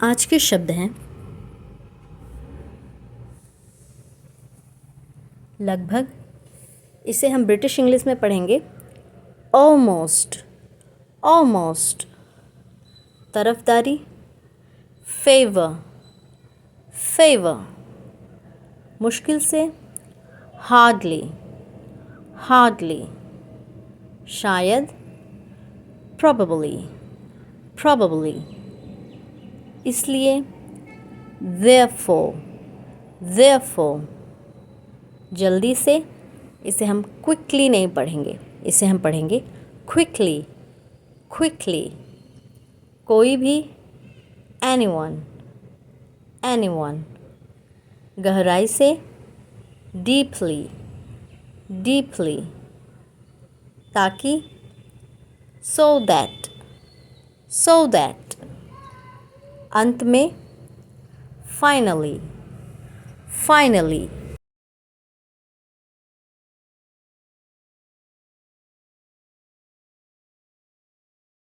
आज के शब्द हैं लगभग। इसे हम ब्रिटिश इंग्लिश में पढ़ेंगे ऑलमोस्ट। ऑलमोस्ट। तरफदारी फेवर। फेवर। मुश्किल से हार्डली। हार्डली। शायद probably। probably। इसलिए therefore। therefore। जल्दी से इसे हम क्विकली नहीं पढ़ेंगे, इसे हम पढ़ेंगे क्विकली। क्विकली। कोई भी anyone। anyone। गहराई से deeply। deeply। ताकि so that। so that। अंत में finally। finally।